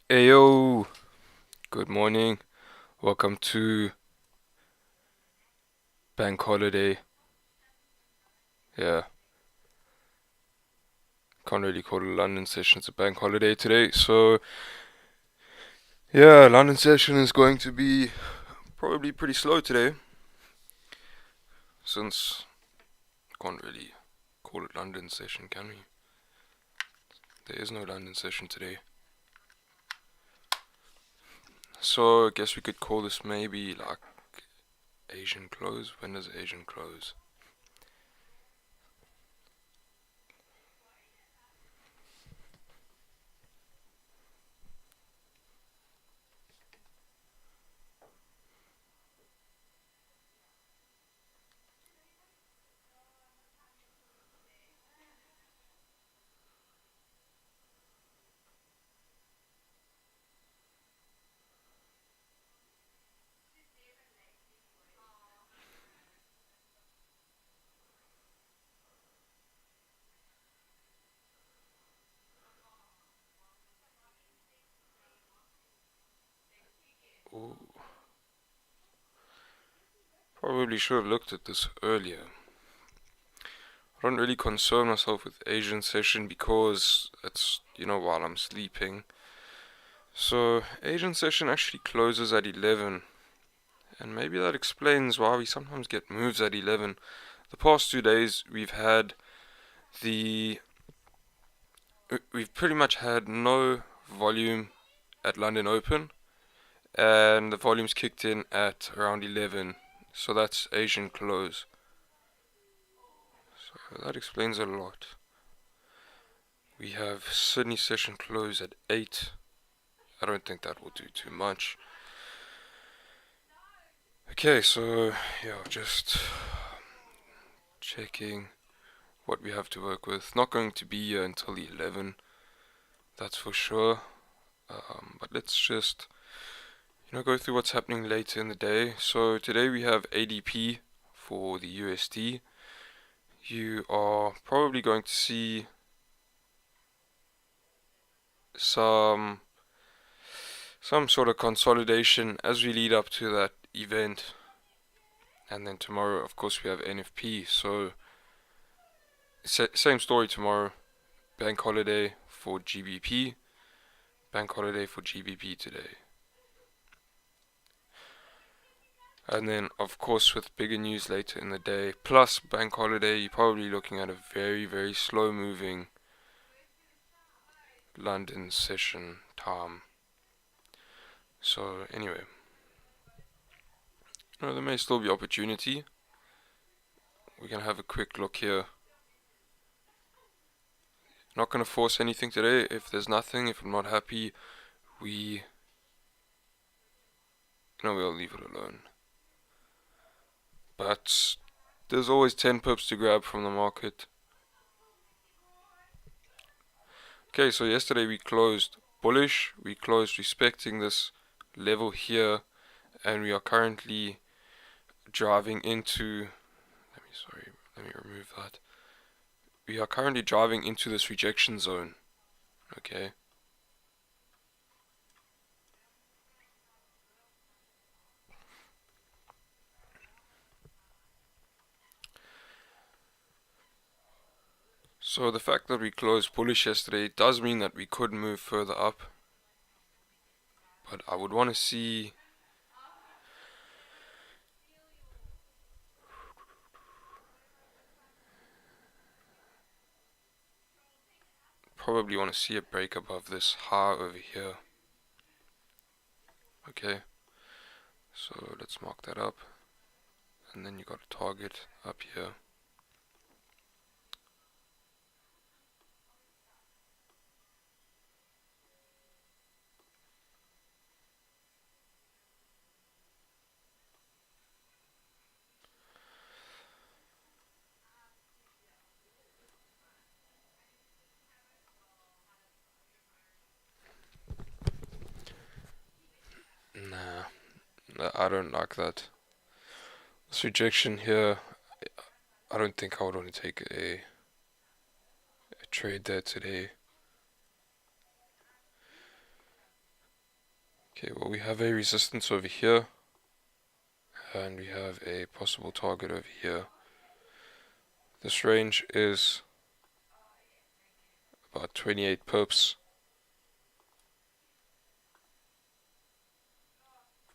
Ayo, good morning. Welcome to bank holiday. Yeah, can't really call it a London session. It's a bank holiday today. So, yeah, London session is going to be probably pretty slow today since can't really call it London session, can we? There is no London session today. So, I guess we could call this maybe like Asian close. When does Asian close? Ooh, probably should have looked at this earlier. I don't really concern myself with Asian session because it's, while I'm sleeping. So, Asian session actually closes at 11, and maybe that explains why we sometimes get moves at 11. The past 2 days the we've pretty much had no volume at London Open, and the volume's kicked in at around 11. So that's Asian close. So that explains a lot. We have Sydney session close at 8. I don't think that will do too much. Okay, so yeah, just checking what we have to work with. Not going to be here until 11, that's for sure. But let's just go through what's happening later in the day. So today we have ADP for the USD. You are probably going to see some sort of consolidation as we lead up to that event. And then tomorrow, of course, we have NFP. So same story tomorrow. Bank holiday for GBP. Bank holiday for GBP today. And then, of course, with bigger news later in the day, plus bank holiday, you're probably looking at a very, very slow moving London session time. So, anyway, there may still be opportunity. We can have a quick look here. Not going to force anything today. If there's nothing, if I'm not happy, we'll leave it alone. But there's always 10 pips to grab from the market. Okay, so yesterday we closed bullish. We closed respecting this level here, and we are currently driving into. Let me remove that. We are currently driving into this rejection zone. Okay. So the fact that we closed bullish yesterday does mean that we could move further up. But I would want to see. Probably want to see a break above this high over here. Okay. So let's mark that up. And then you got a target up here. Nah, I don't like that. This rejection here, I don't think I would want to take a trade there today. Okay, well, we have a resistance over here, and we have a possible target over here. This range is about 28 pips.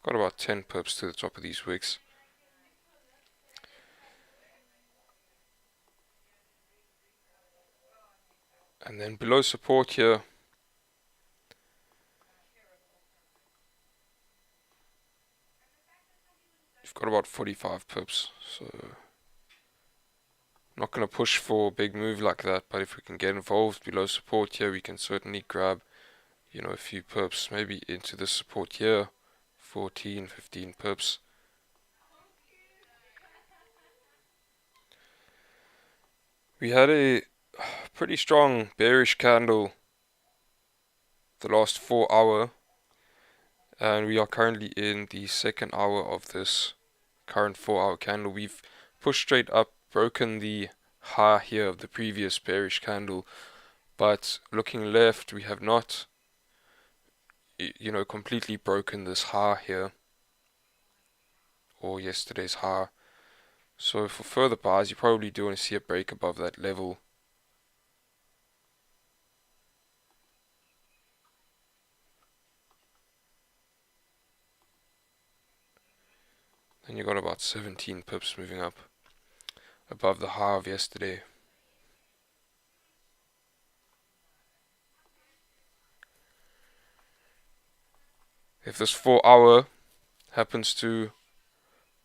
Got about 10 pips to the top of these wicks. And then below support here, you've got about 45 pips. So not going to push for a big move like that, but if we can get involved below support here, we can certainly grab, you know, a few pips, maybe into the support here, 14, 15 pips. We had a pretty strong bearish candle the last 4 hour, and we are currently in the second hour of this current 4-hour candle. We've pushed straight up, broken the high here of the previous bearish candle, but looking left, we have not, you know, completely broken this high here, or yesterday's high. So for further buys, you probably do want to see a break above that level. Then you got about 17 pips moving up above the high of yesterday. If this 4-hour happens to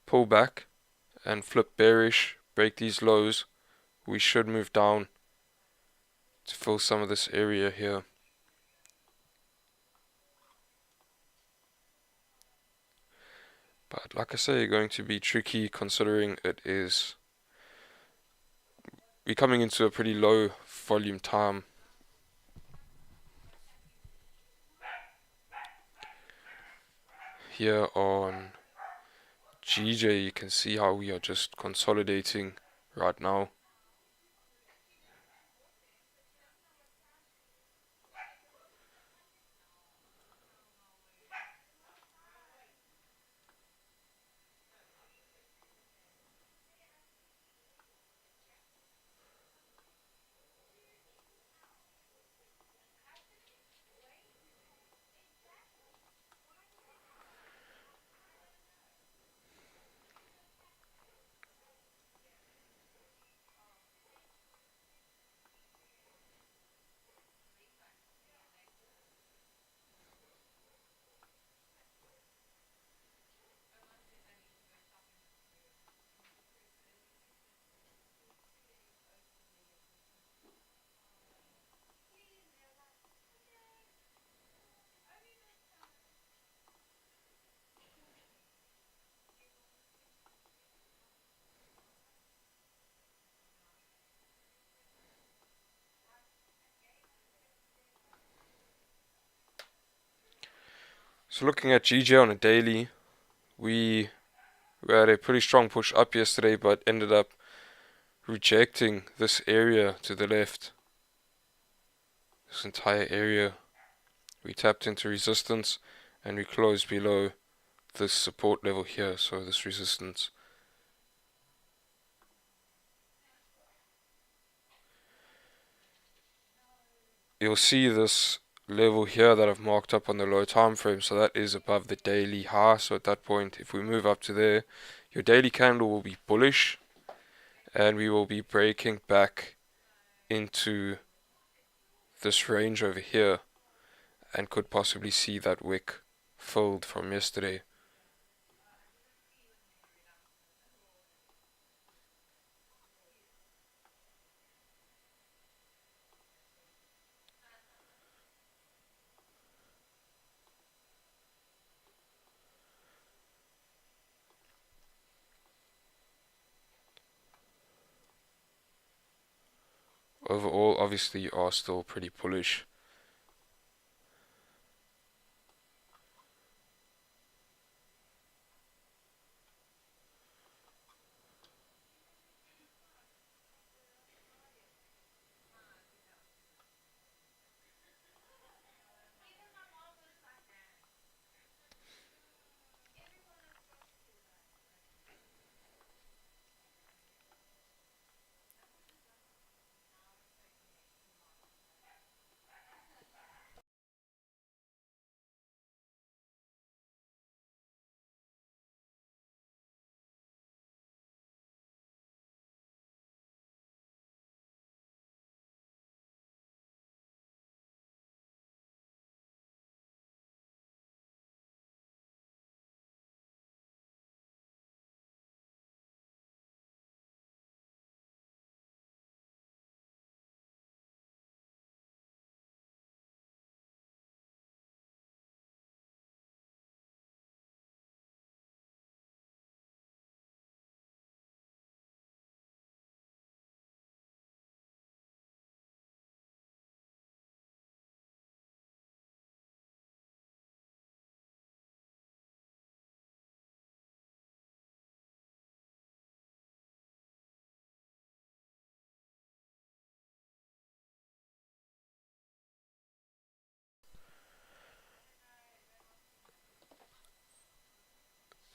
pull back and flip bearish, break these lows, we should move down to fill some of this area here. But like I say, going to be tricky considering it is we're coming into a pretty low volume time. Here on GJ, you can see how we are just consolidating right now. So looking at GJ on a daily, we had a pretty strong push up yesterday, but ended up rejecting this area to the left. This entire area. We tapped into resistance and we closed below this support level here, so this resistance. You'll see this level here that I've marked up on the low time frame, so that is above the daily high. So at that point, if we move up to there, your daily candle will be bullish and we will be breaking back into this range over here and could possibly see that wick filled from yesterday. Overall, obviously, you are still pretty bullish.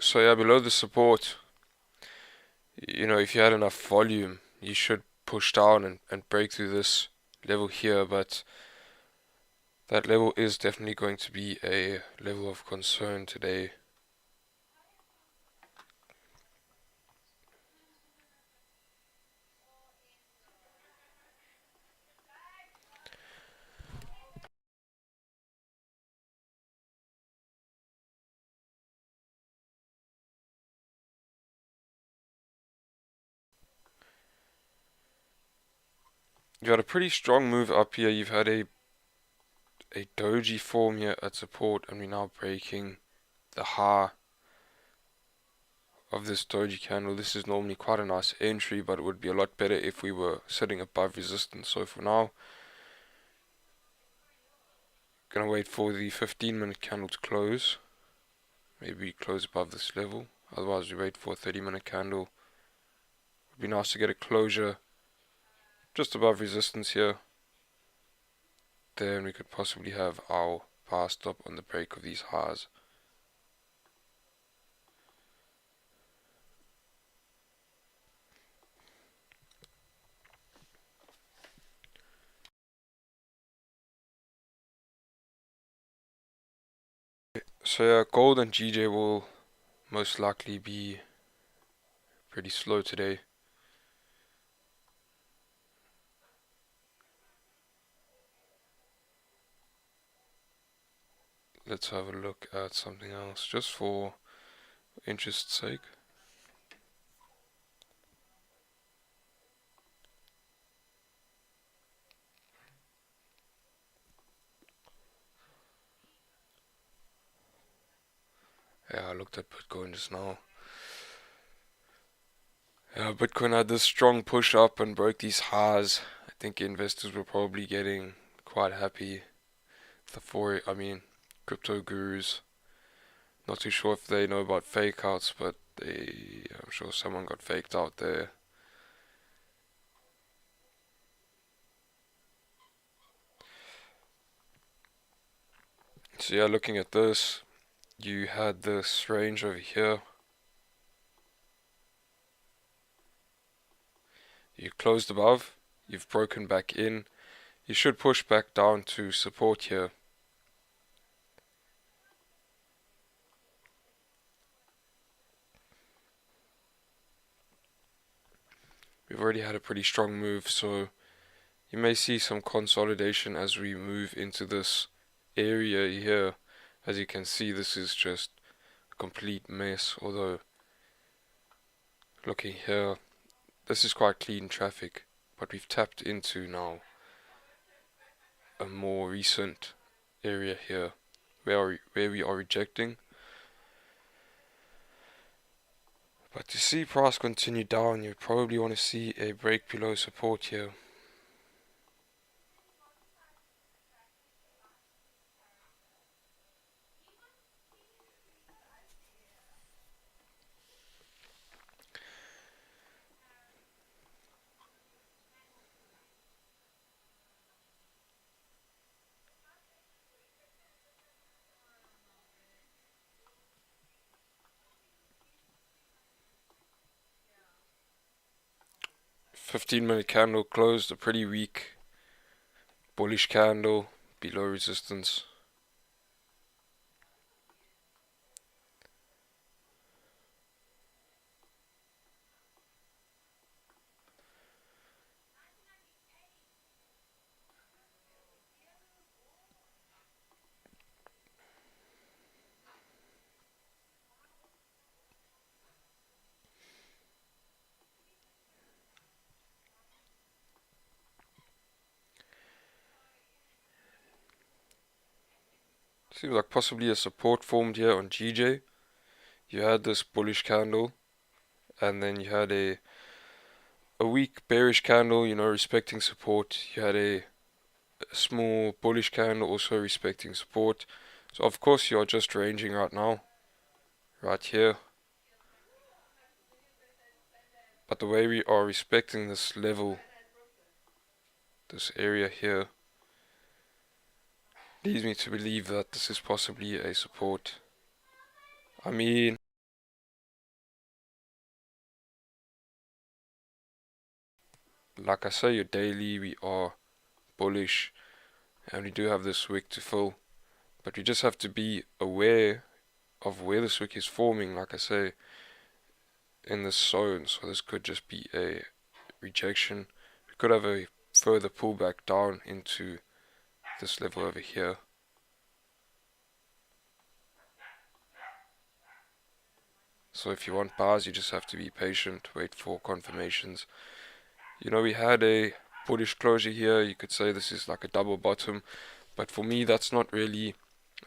So yeah, below the support, you know, if you had enough volume, you should push down and break through this level here, but that level is definitely going to be a level of concern today. You had a pretty strong move up here. You've had a doji form here at support, and we're now breaking the high of this doji candle. This is normally quite a nice entry, but it would be a lot better if we were sitting above resistance. So for now, gonna wait for the 15-minute candle to close. Maybe close above this level. Otherwise, we wait for a 30-minute candle. Would be nice to get a closure just above resistance here. Then we could possibly have our power stop on the break of these highs. So yeah, gold and GJ will most likely be pretty slow today. Let's have a look at something else just for interest's sake. Yeah, I looked at Bitcoin just now. Yeah, Bitcoin had this strong push up and broke these highs. I think investors were probably getting quite happy. Crypto gurus. Not too sure if they know about fake outs, but I'm sure someone got faked out there. So yeah, looking at this, you had this range over here. You closed above, you've broken back in. You should push back down to support here. We've already had a pretty strong move, so you may see some consolidation as we move into this area here. As you can see, this is just a complete mess, although looking here, this is quite clean traffic, but we've tapped into now a more recent area here where we are rejecting. But to see price continue down, you probably want to see a break below support here. Fifteen-minute candle closed a pretty weak bullish candle below resistance. Seems like possibly a support formed here on GJ. You had this bullish candle, and then you had a weak bearish candle, you know, respecting support. You had a small bullish candle also respecting support. So of course you are just ranging right now, right here. But the way we are respecting this level, this area here, leads me to believe that this is possibly a support. I mean, like I say, your daily, we are bullish, and we do have this wick to fill, but we just have to be aware of where this wick is forming, like I say, in this zone. So this could just be a rejection. We could have a further pullback down into this level over here. So if you want buys, you just have to be patient, wait for confirmations. You know, we had a bullish closure here. You could say this is like a double bottom, but for me that's not really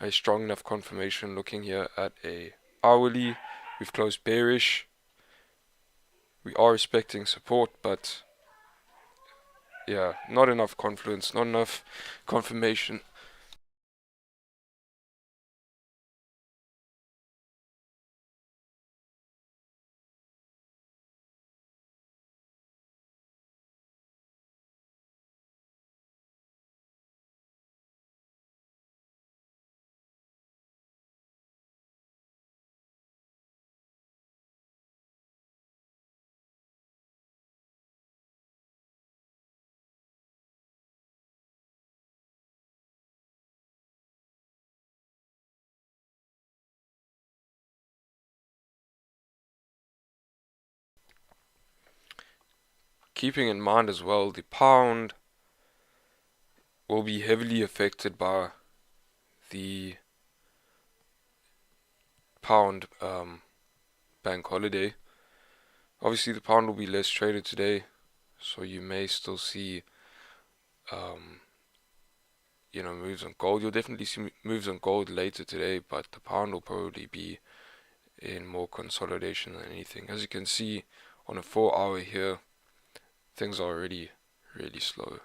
a strong enough confirmation. Looking here at a hourly, we've closed bearish. We are respecting support, but yeah, not enough confluence, not enough confirmation. Keeping in mind as well, the pound will be heavily affected by the pound bank holiday. Obviously the pound will be less traded today, so you may still see moves on gold. You'll definitely see moves on gold later today, but the pound will probably be in more consolidation than anything. As you can see on a 4 hour here, things are already really slow.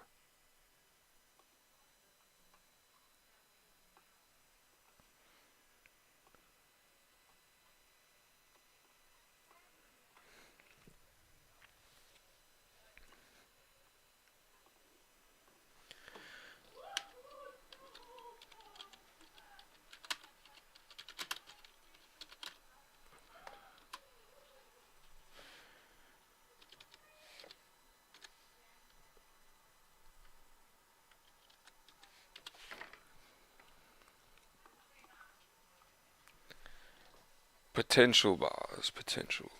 Potential bars, potential.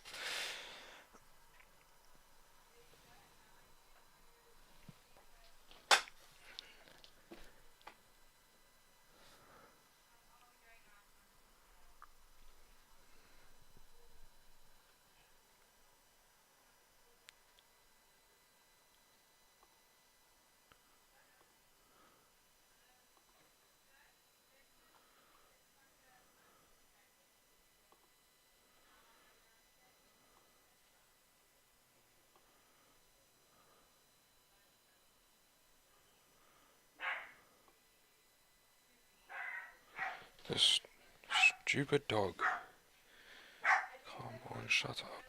This stupid dog. Come on, shut up.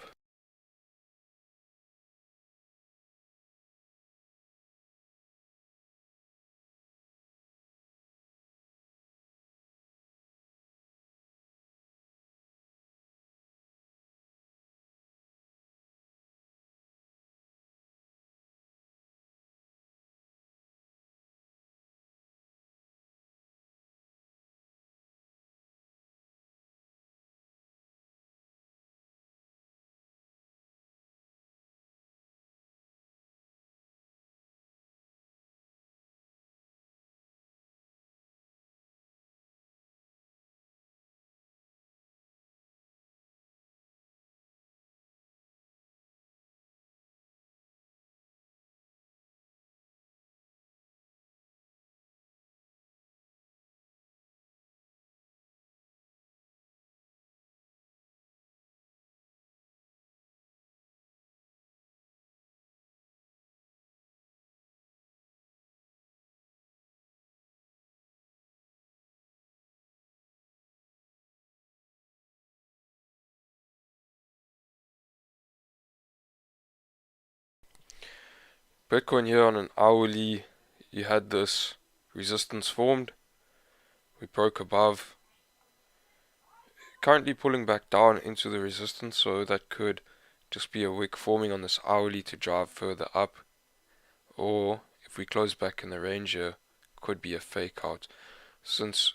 Bitcoin here on an hourly, you had this resistance formed. We broke above. Currently pulling back down into the resistance, so that could just be a wick forming on this hourly to drive further up. or if we close back in the range here, could be a fake out, since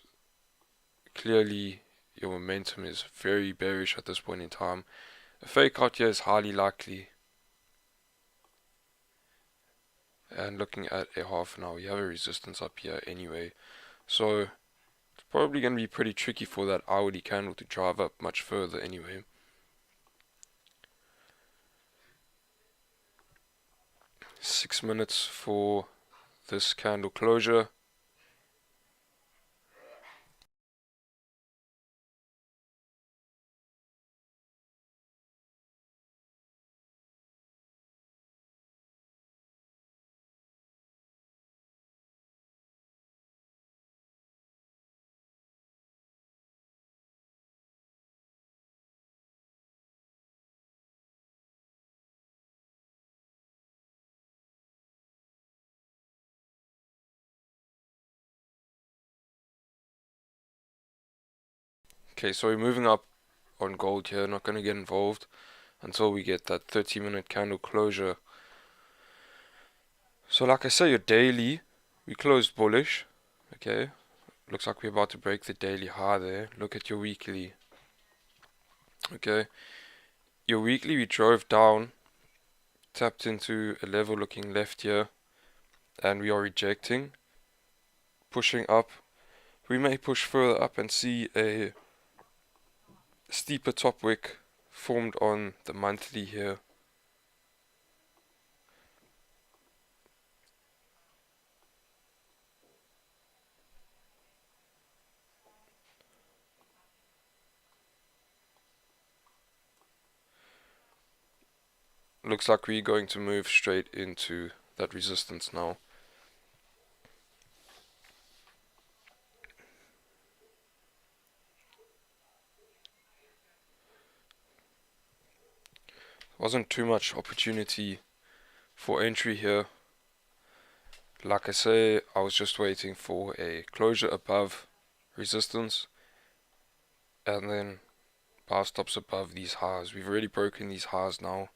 clearly your momentum is very bearish at this point in time. A fake out here is highly likely. And looking at a half an hour, we have a resistance up here anyway, so it's probably going to be pretty tricky for that hourly candle to drive up much further anyway. Six minutes for this candle closure. Okay, so we're moving up on gold here, not going to get involved until we get that 30-minute candle closure. So like I say, your daily, we closed bullish. Okay, looks like we're about to break the daily high there. Look at your weekly. Okay, your weekly we drove down, tapped into a level looking left here, and we are rejecting, pushing up. We may push further up and see a steeper top wick formed on the monthly here. Looks like we're going to move straight into that resistance now. Wasn't too much opportunity for entry here. Like I say, I was just waiting for a closure above resistance and then buy stops above these highs. We've already broken these highs now.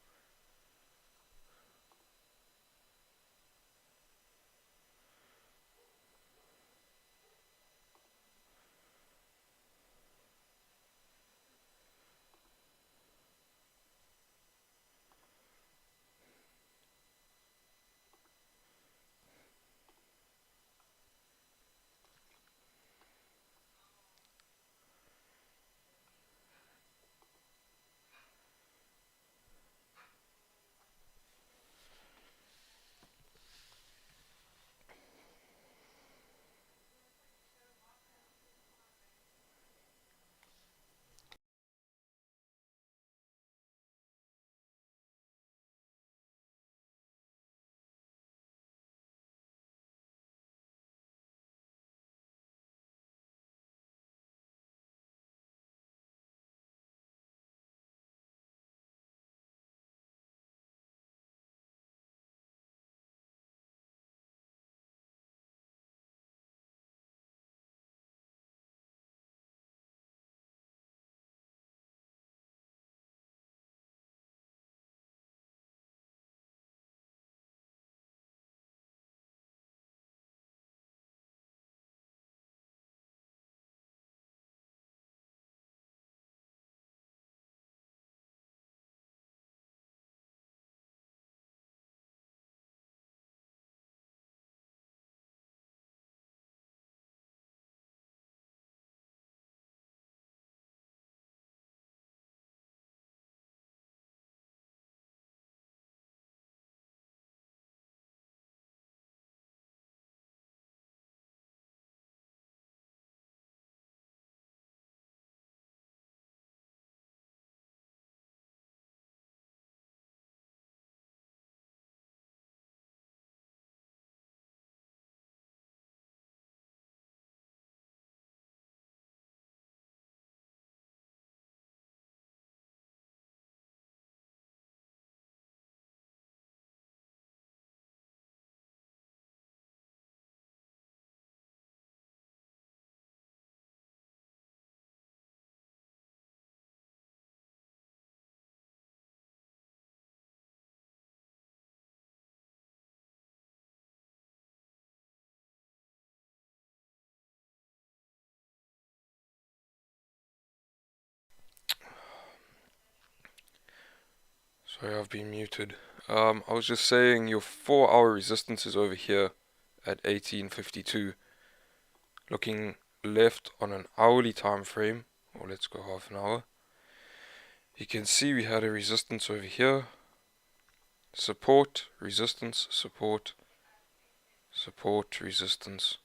Sorry, I've been muted. I was just saying your 4-hour resistance is over here at 1852. Looking left on an hourly time frame, or let's go half an hour. You can see we had a resistance over here. Support, resistance, support, support, resistance.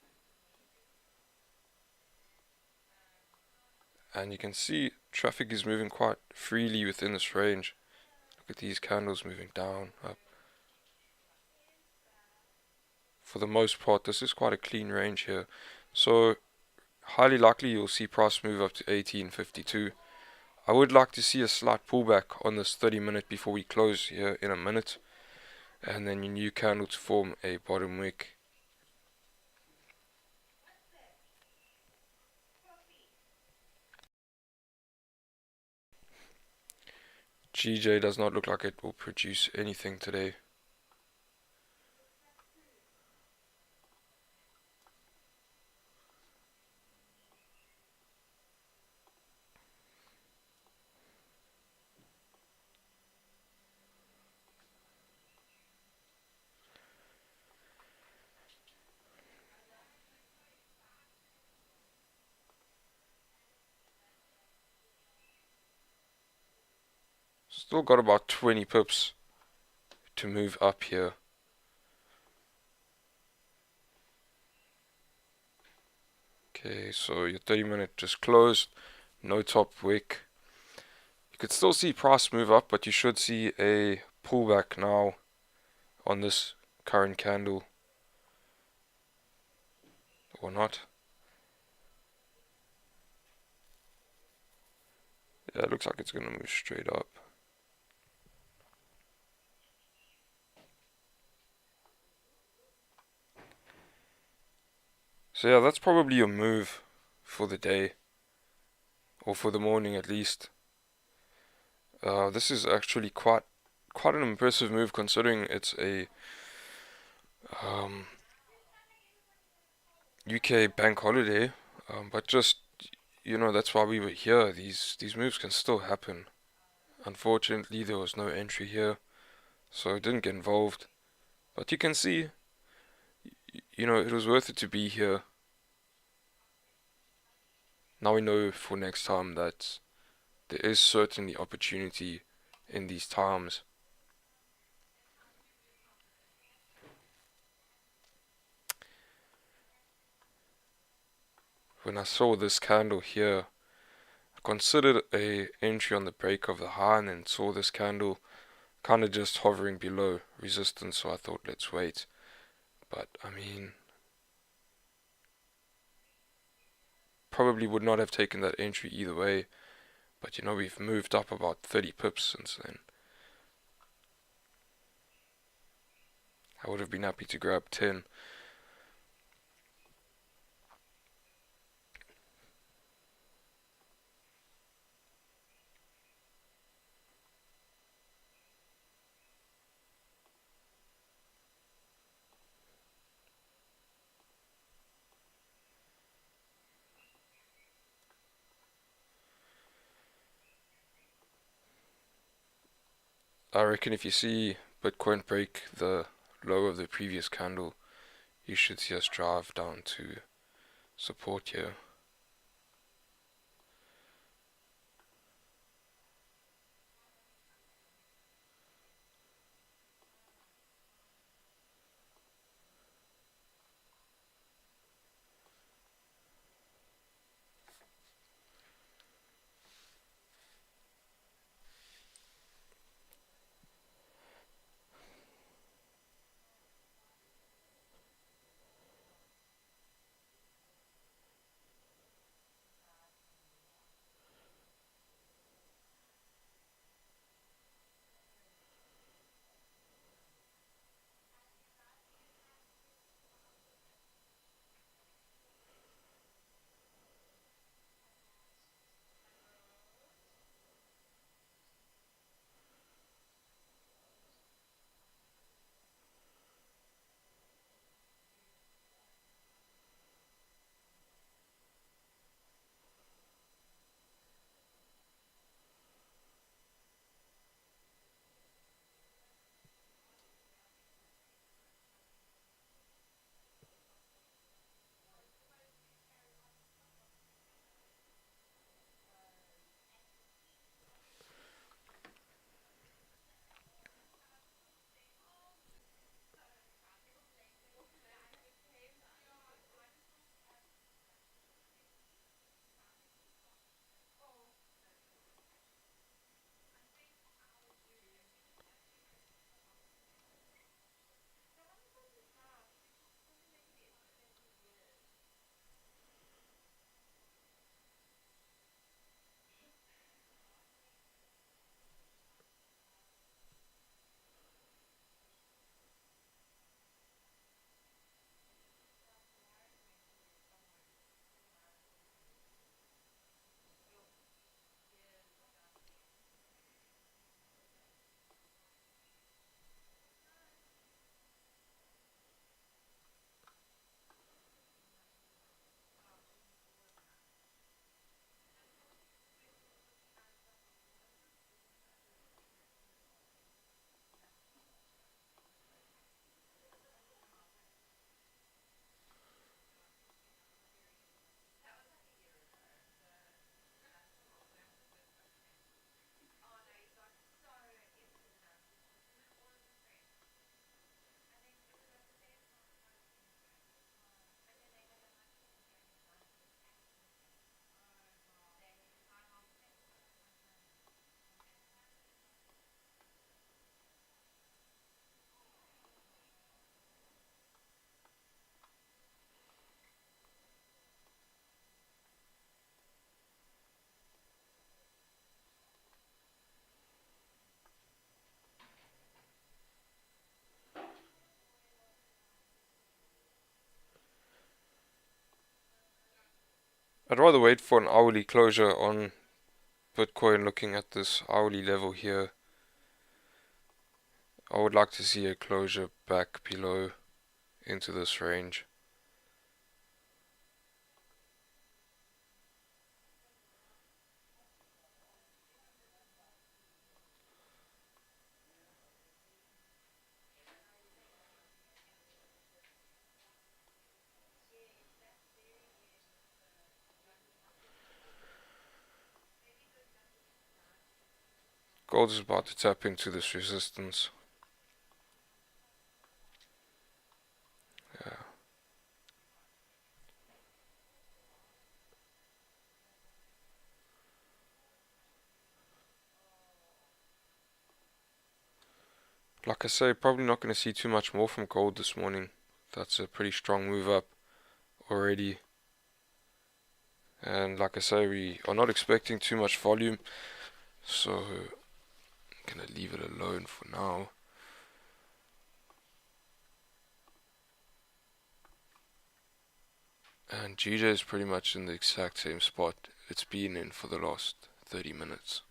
And you can see traffic is moving quite freely within this range. Look at these candles moving down, up. For the most part, this is quite a clean range here. So, highly likely you'll see price move up to 1852. I would like to see a slight pullback on this 30-minute before we close here in a minute. And then your new candle to form a bottom wick. GJ does not look like it will produce anything today. Still got about 20 pips to move up here. Okay, so your 30-minute just closed. No top wick. You could still see price move up, but you should see a pullback now on this current candle. Or not. Yeah, it looks like it's going to move straight up. So yeah, that's probably your move for the day. Or for the morning at least. This is actually quite an impressive move considering it's a UK bank holiday. But just, that's why we were here. These moves can still happen. Unfortunately, there was no entry here, so I didn't get involved. But you can see, it was worth it to be here. Now we know for next time that there is certainly opportunity in these times. When I saw this candle here, I considered a entry on the break of the high and then saw this candle kind of just hovering below resistance, so I thought let's wait. But I mean, probably would not have taken that entry either way. But we've moved up about 30 pips since then. I would have been happy to grab 10. I reckon if you see Bitcoin break the low of the previous candle, you should see us drive down to support here. I'd rather wait for an hourly closure on Bitcoin. Looking at this hourly level here, I would like to see a closure back below into this range. Gold is about to tap into this resistance. Yeah. Like I say, probably not going to see too much more from gold this morning. That's a pretty strong move up already. And like I say, we are not expecting too much volume, so I'm gonna leave it alone for now. And GJ is pretty much in the exact same spot it's been in for the last 30 minutes.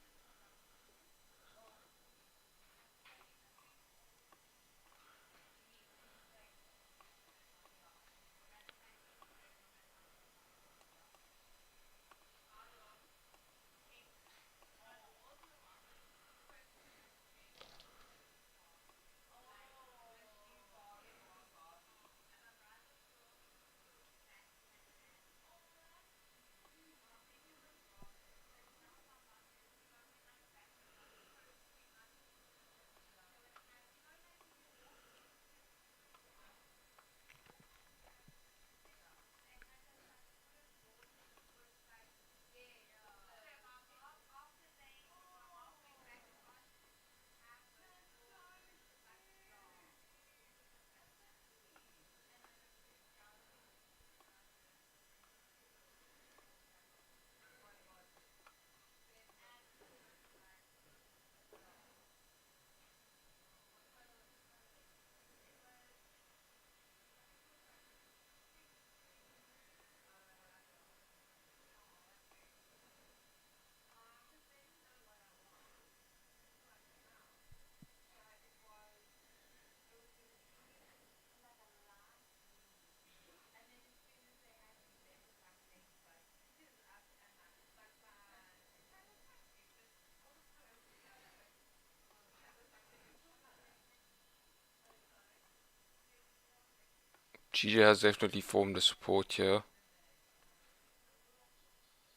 GJ has definitely formed a support here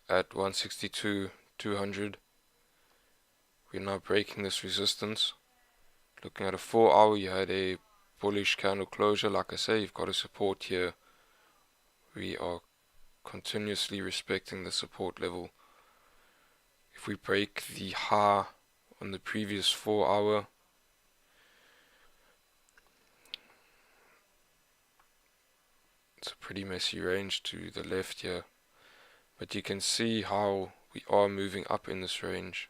at 162.200. We're now breaking this resistance. Looking at a 4 hour, you had a bullish candle closure. Like I say, you've got a support here. We are continuously respecting the support level. If we break the high on the previous 4 hour, it's a pretty messy range to the left here. But you can see how we are moving up in this range.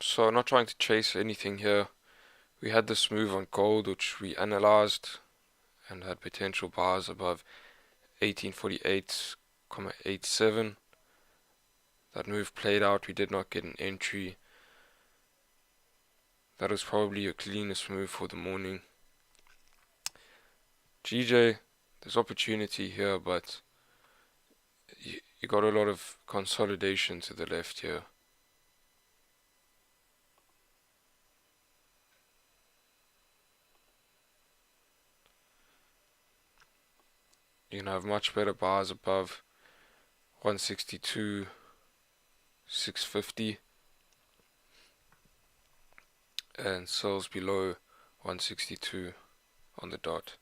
So not trying to chase anything here. We had this move on gold which we analyzed and had potential buys above 1848.87. That move played out. We did not get an entry. That was probably your cleanest move for the morning. GJ, there's opportunity here, but you got a lot of consolidation to the left here. You can have much better bars above 162.650 and sells below 162 on the dot.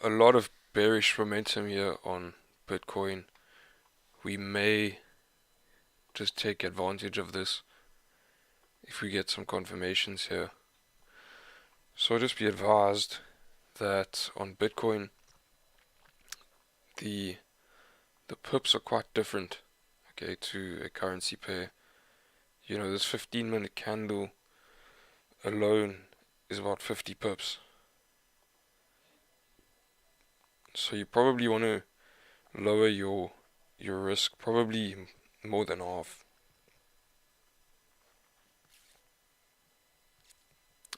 A lot of bearish momentum here on Bitcoin. We may just take advantage of this if we get some confirmations here. So just be advised that on Bitcoin the pips are quite different, okay, to a currency pair. You know, this 15-minute candle alone is about 50 pips. So you probably want to lower your risk, probably more than half,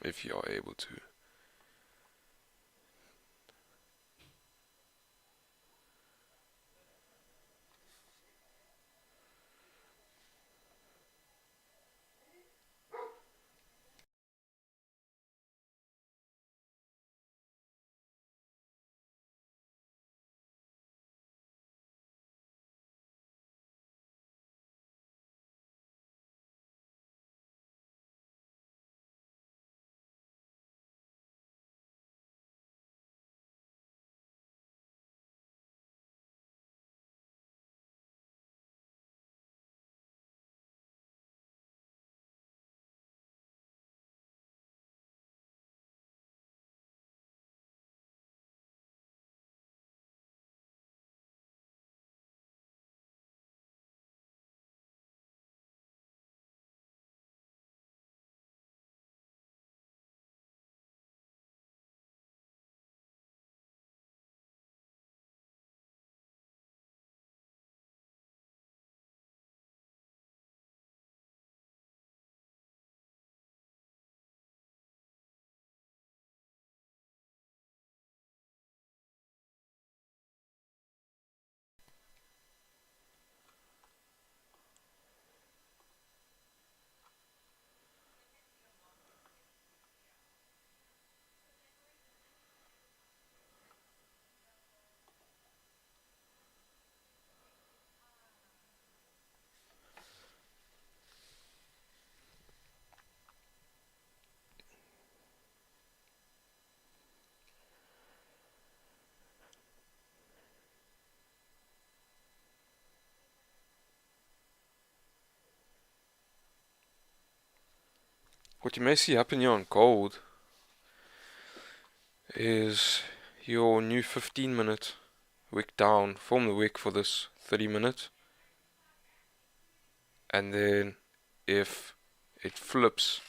if you are able to. What you may see happen here on gold is your new 15-minute wick down, form the wick for this 30-minute, and then if it flips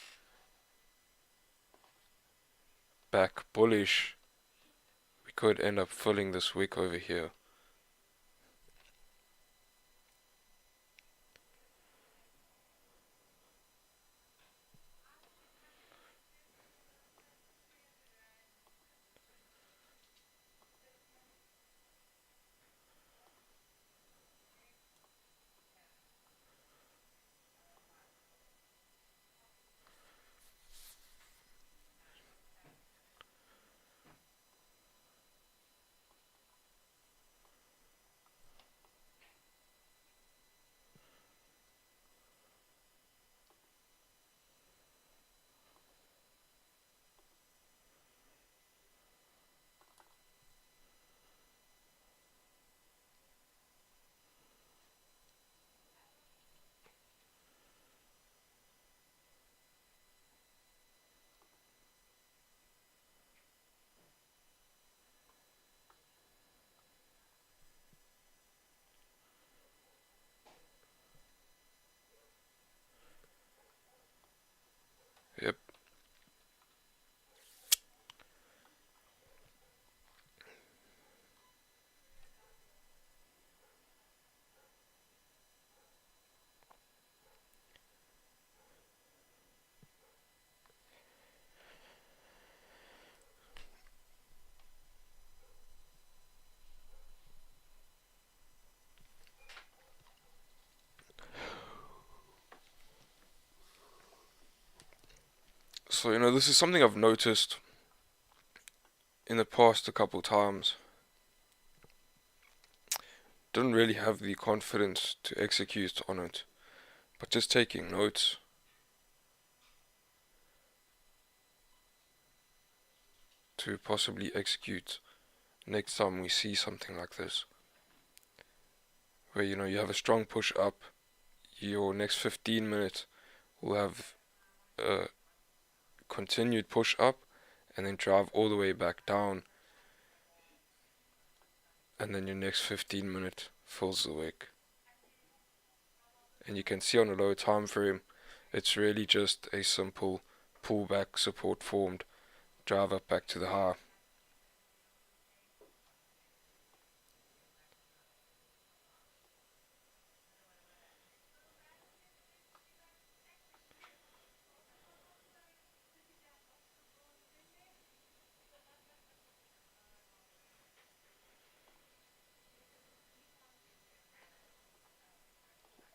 back bullish, we could end up filling this wick over here. So, you know, this is something I've noticed in the past a couple times. Didn't really have the confidence to execute on it, but just taking notes. To possibly execute next time we see something like this. Where, you know, you have a strong push up, your next 15 minutes will have a continued push up, and then drive all the way back down, and then your next 15 minutes fills the wick. And you can see on a lower time frame, it's really just a simple pullback, support formed, drive up back to the high.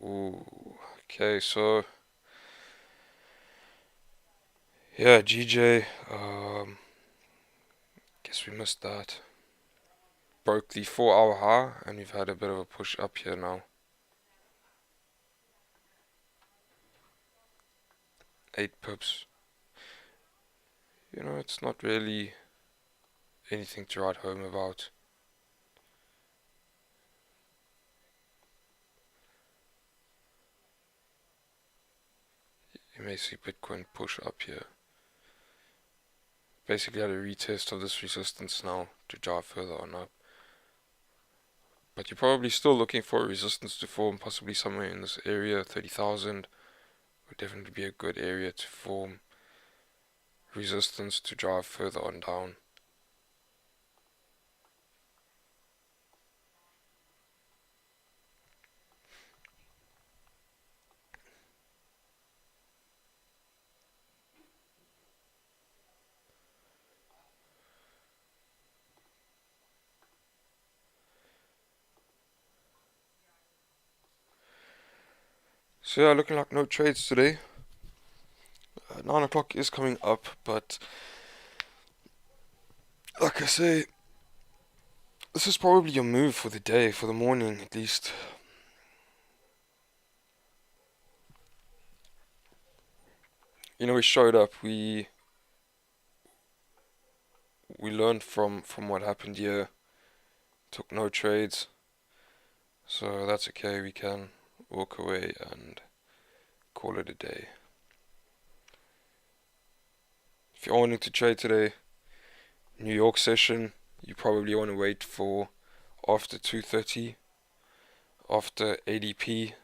Ooh, okay, so yeah, GJ, guess we missed that. Broke the 4-hour high, and we've had a bit of a push up here now. 8 pips. You know, it's not really anything to write home about. You may see Bitcoin push up here. Basically had a retest of this resistance now to drive further on up. But you're probably still looking for a resistance to form, possibly somewhere in this area. 30,000 would definitely be a good area to form resistance to drive further on down. So yeah, looking like no trades today. 9 o'clock is coming up, but like I say, this is probably your move for the day, for the morning at least. You know, we showed up, we learned from what happened here, took no trades, so that's okay. We can walk away and call it a day. If you're wanting to trade today, New York session, you probably want to wait for after 2:30, after ADP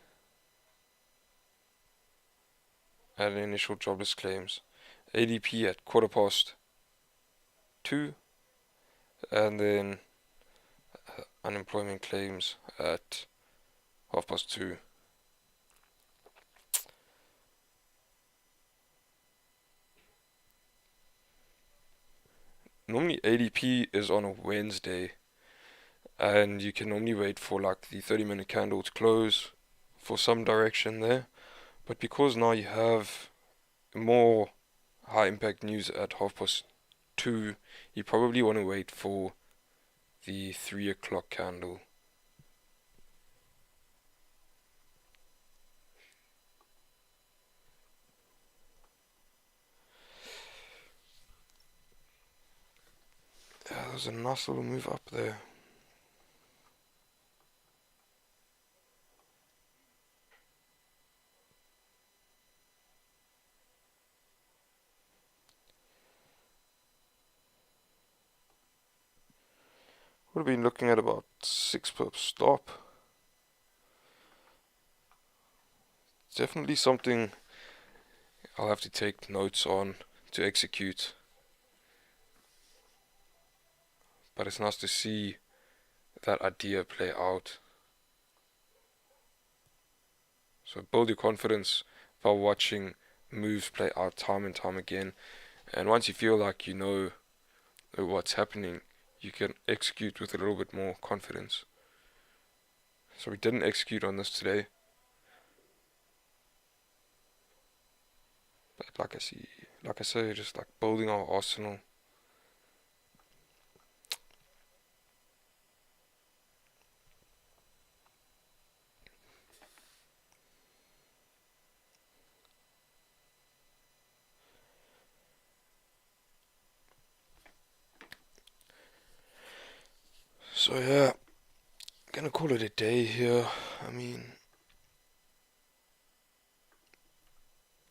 and initial jobless claims. ADP at 2:15, and then unemployment claims at 2:30. Normally ADP is on a Wednesday, and you can normally wait for like the 30-minute candle to close for some direction there. But because now you have more high impact news at 2:30, you probably want to wait for the 3 o'clock candle. Yeah, there's a nice little move up there. Would have been looking at about 6 pip stop. Definitely something I'll have to take notes on to execute. But it's nice to see that idea play out. So build your confidence by watching moves play out time and time again. And once you feel like you know what's happening, you can execute with a little bit more confidence. So we didn't execute on this today. But like I say, just like building our arsenal. So yeah, gonna call it a day here. I mean,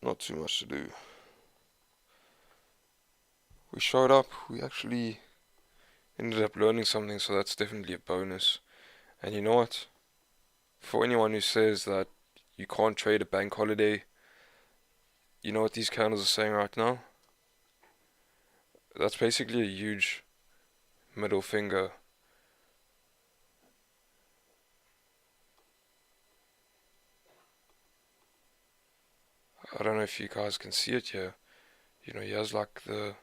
not too much to do. We showed up, we actually ended up learning something, so that's definitely a bonus. And you know what? For anyone who says that you can't trade a bank holiday, you know what these candles are saying right now? That's basically a huge middle finger. I don't know if you guys can see it here. You know, he has like the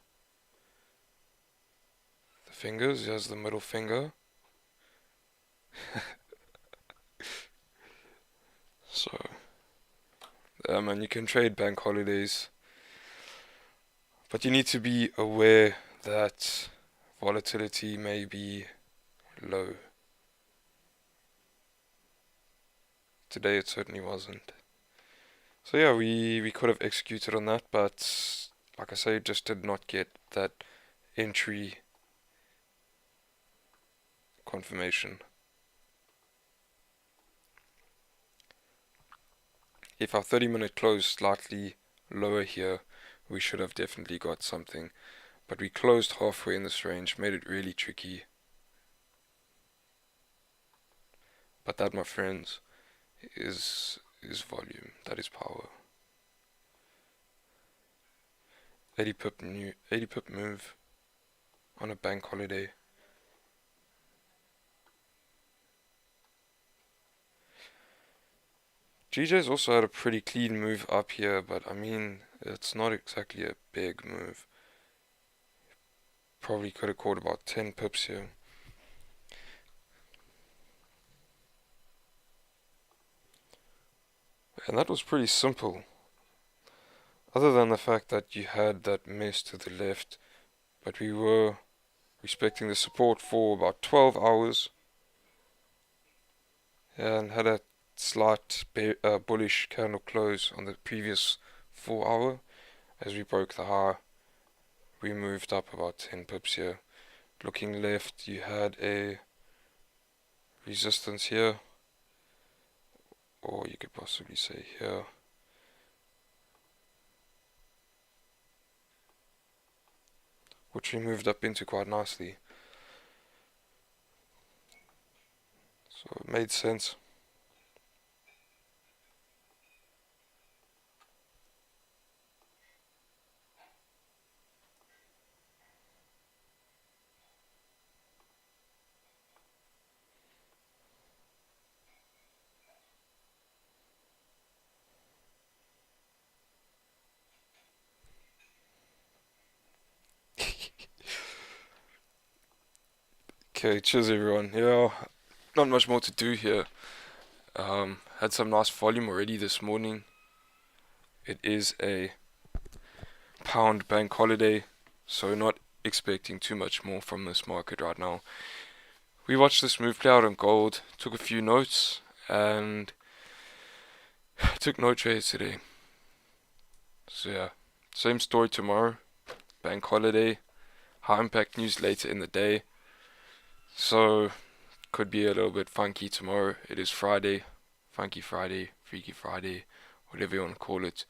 fingers, he has the middle finger. So, man, you can trade bank holidays, but you need to be aware that volatility may be low. Today it certainly wasn't. So yeah, we could have executed on that, but like I say, just did not get that entry confirmation. If our 30-minute closed slightly lower here, we should have definitely got something. But we closed halfway in this range, made it really tricky. But that, my friends, is volume. That is power. 80 pip move on a bank holiday. GJ's also had a pretty clean move up here, but I mean, it's not exactly a big move. Probably could have caught about 10 pips here. And that was pretty simple. Other than the fact that you had that mess to the left, but we were respecting the support for about 12 hours and had a slight bullish candle close on the previous 4 hour. As we broke the high, we moved up about 10 pips here. Looking left, you had a resistance here, or you could possibly say here. Which we moved up into quite nicely. So it made sense. Okay, cheers everyone. Yeah, not much more to do here. Had some nice volume already this morning. It is a pound bank holiday, so not expecting too much more from this market right now. We watched this move play out on gold, took a few notes, and took no trades today. So yeah, same story tomorrow. Bank holiday, high impact news later in the day. So could be a little bit funky tomorrow. It is Friday, funky Friday, freaky Friday, whatever you want to call it.